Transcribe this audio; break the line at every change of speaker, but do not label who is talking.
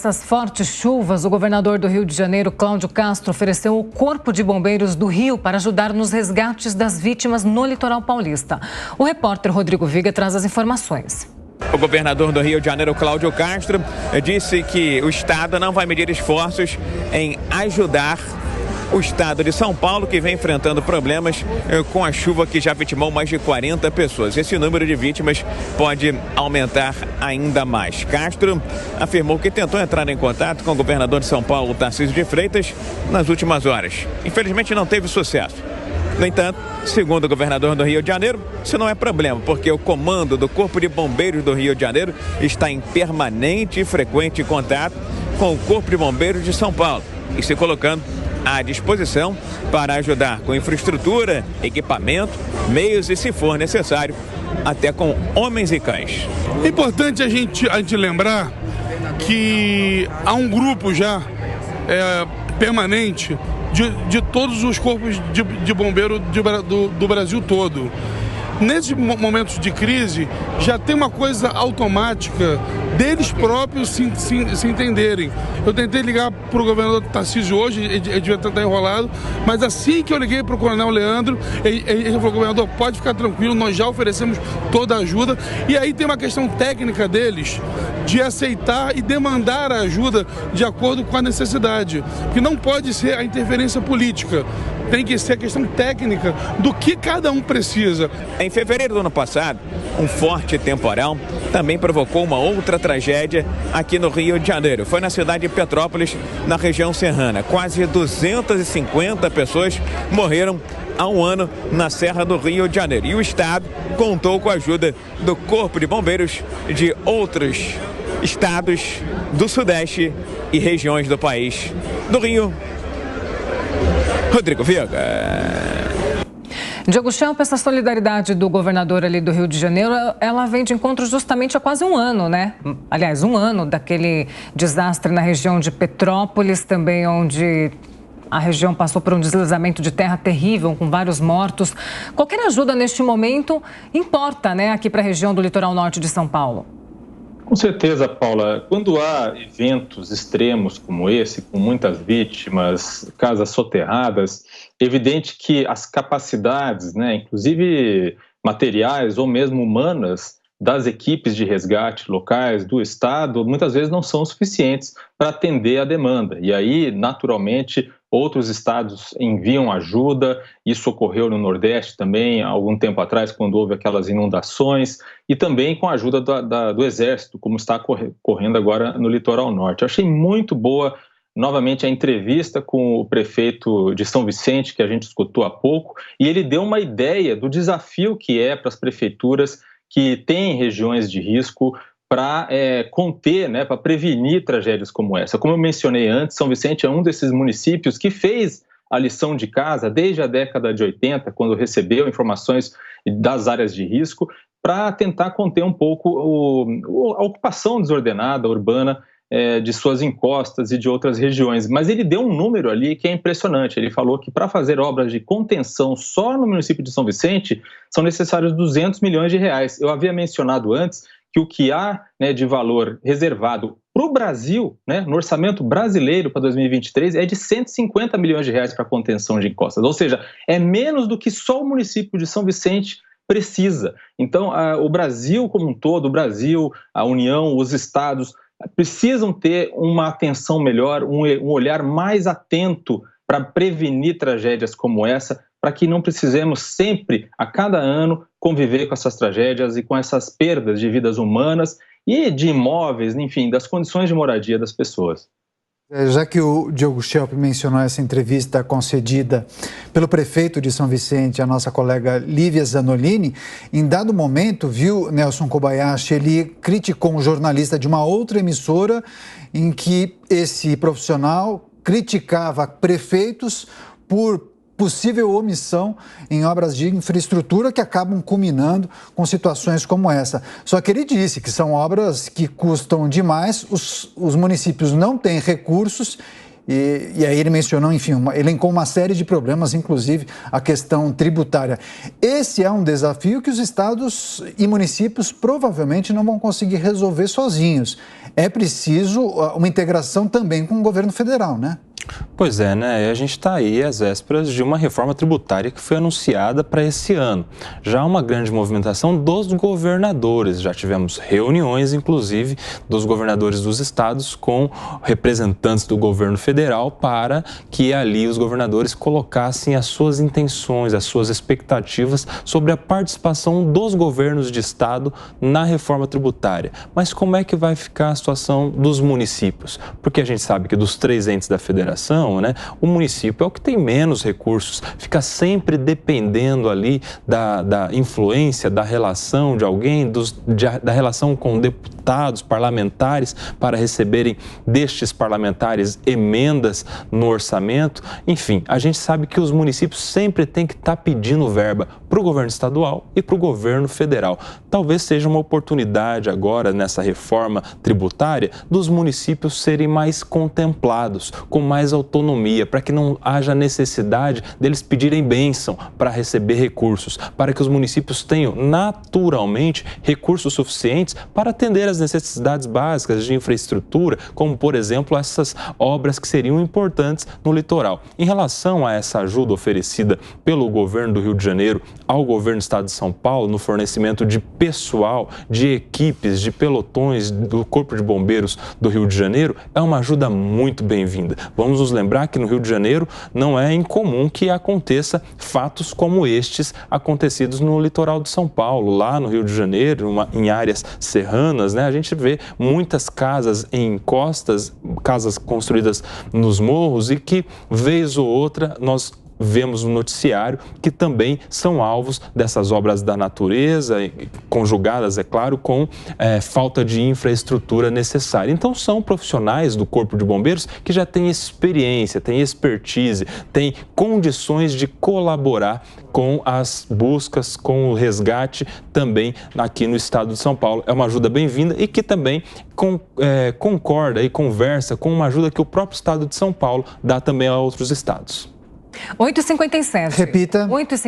Essas fortes chuvas, o governador do Rio de Janeiro, Cláudio Castro, ofereceu o Corpo de Bombeiros do Rio para ajudar nos resgates das vítimas no litoral paulista. O repórter Rodrigo Viga traz as informações.
O governador do Rio de Janeiro, Cláudio Castro, disse que o estado não vai medir esforços em ajudar o estado de São Paulo, que vem enfrentando problemas com a chuva que já vitimou mais de 40 pessoas. Esse número de vítimas pode aumentar ainda mais. Castro afirmou que tentou entrar em contato com o governador de São Paulo, Tarcísio de Freitas, nas últimas horas. Infelizmente não teve sucesso. No entanto, segundo o governador do Rio de Janeiro, isso não é problema, porque o comando do Corpo de Bombeiros do Rio de Janeiro está em permanente e frequente contato com o Corpo de Bombeiros de São Paulo e se colocando à disposição para ajudar com infraestrutura, equipamento, meios e, se for necessário, até com homens e cães.
É importante a gente lembrar que há um grupo já permanente de todos os corpos de bombeiro do Brasil todo. Nesses momentos de crise, já tem uma coisa automática deles próprios se entenderem. Eu tentei ligar para o governador Tarcísio hoje, ele devia estar enrolado, mas assim que eu liguei para o coronel Leandro, ele falou: governador, pode ficar tranquilo, nós já oferecemos toda a ajuda. E aí tem uma questão técnica deles de aceitar e demandar a ajuda de acordo com a necessidade, que não pode ser a interferência política. Tem que ser a questão técnica do que cada um precisa.
Em fevereiro do ano passado, um forte temporal também provocou uma outra tragédia aqui no Rio de Janeiro. Foi na cidade de Petrópolis, na região serrana. Quase 250 pessoas morreram há um ano na Serra do Rio de Janeiro. E o estado contou com a ajuda do Corpo de Bombeiros de outros estados do Sudeste e regiões do país. Do Rio, Rodrigo Viga.
Diogo Schelp, essa solidariedade do governador ali do Rio de Janeiro, ela vem de encontro justamente há quase um ano, né? Aliás, um ano daquele desastre na região de Petrópolis, também onde a região passou por um deslizamento de terra terrível, com vários mortos. Qualquer ajuda neste momento importa, né, aqui para a região do litoral norte de São Paulo.
Com certeza, Paula. Quando há eventos extremos como esse, com muitas vítimas, casas soterradas, é evidente que as capacidades, né, inclusive materiais ou mesmo humanas, das equipes de resgate locais, do Estado, muitas vezes não são suficientes para atender a demanda. E aí, naturalmente, outros estados enviam ajuda. Isso ocorreu no Nordeste também, há algum tempo atrás, quando houve aquelas inundações, e também com a ajuda do Exército, como está ocorrendo agora no Litoral Norte. Eu achei muito boa, novamente, a entrevista com o prefeito de São Vicente, que a gente escutou há pouco, e ele deu uma ideia do desafio que é para as prefeituras que têm regiões de risco para conter, né, para prevenir tragédias como essa. Como eu mencionei antes, São Vicente é um desses municípios que fez a lição de casa desde a década de 80, quando recebeu informações das áreas de risco, para tentar conter um pouco a ocupação desordenada urbana de suas encostas e de outras regiões. Mas ele deu um número ali que é impressionante. Ele falou que para fazer obras de contenção só no município de São Vicente são necessários 200 milhões de reais. Eu havia mencionado antes que o que há, né, de valor reservado para o Brasil, né, no orçamento brasileiro para 2023, é de 150 milhões de reais para contenção de encostas. Ou seja, é menos do que só o município de São Vicente precisa. Então, o Brasil como um todo, o Brasil, a União, os estados, precisam ter uma atenção melhor, um olhar mais atento para prevenir tragédias como essa, para que não precisemos sempre, a cada ano, conviver com essas tragédias e com essas perdas de vidas humanas e de imóveis, enfim, das condições de moradia das pessoas.
Já que o Diogo Schelp mencionou essa entrevista concedida pelo prefeito de São Vicente, a nossa colega Lívia Zanolini, em dado momento, viu, Nelson Kobayashi, ele criticou um jornalista de uma outra emissora em que esse profissional criticava prefeitos por possível omissão em obras de infraestrutura que acabam culminando com situações como essa. Só que ele disse que são obras que custam demais, os municípios não têm recursos E aí ele mencionou, enfim, elencou uma série de problemas, inclusive a questão tributária. Esse é um desafio que os estados e municípios provavelmente não vão conseguir resolver sozinhos. É preciso uma integração também com o governo federal, né?
Pois é, né? A gente está aí às vésperas de uma reforma tributária que foi anunciada para esse ano. Já há uma grande movimentação dos governadores. Já tivemos reuniões, inclusive, dos governadores dos estados com representantes do governo federal para que ali os governadores colocassem as suas intenções, as suas expectativas sobre a participação dos governos de estado na reforma tributária. Mas como é que vai ficar a situação dos municípios? Porque a gente sabe que dos 3 entes da federação, né, o município é o que tem menos recursos, fica sempre dependendo ali da influência, da relação de alguém, da relação com deputados, parlamentares, para receberem destes parlamentares emendas no orçamento. Enfim, a gente sabe que os municípios sempre têm que estar pedindo verba para o governo estadual e para o governo federal. Talvez seja uma oportunidade agora, nessa reforma tributária, dos municípios serem mais contemplados, com mais autonomia, para que não haja necessidade deles pedirem bênção para receber recursos, para que os municípios tenham naturalmente recursos suficientes para atender às necessidades básicas de infraestrutura, como, por exemplo, essas obras que seriam importantes no litoral. Em relação a essa ajuda oferecida pelo governo do Rio de Janeiro ao governo do estado de São Paulo no fornecimento de pessoal, de equipes, de pelotões do Corpo de Bombeiros do Rio de Janeiro, é uma ajuda muito bem-vinda. Vamos nos lembrar que no Rio de Janeiro não é incomum que aconteça fatos como estes acontecidos no litoral de São Paulo, lá no Rio de Janeiro, em áreas serranas, né? A gente vê muitas casas em encostas, casas construídas nos morros e que, vez ou outra, nós vemos no noticiário que também são alvos dessas obras da natureza, conjugadas, é claro, com falta de infraestrutura necessária. Então, são profissionais do Corpo de Bombeiros que já têm experiência, têm expertise, têm condições de colaborar com as buscas, com o resgate também aqui no estado de São Paulo. É uma ajuda bem-vinda e que também concorda e conversa com uma ajuda que o próprio estado de São Paulo dá também a outros estados.
8h57.
Repita.
8h57.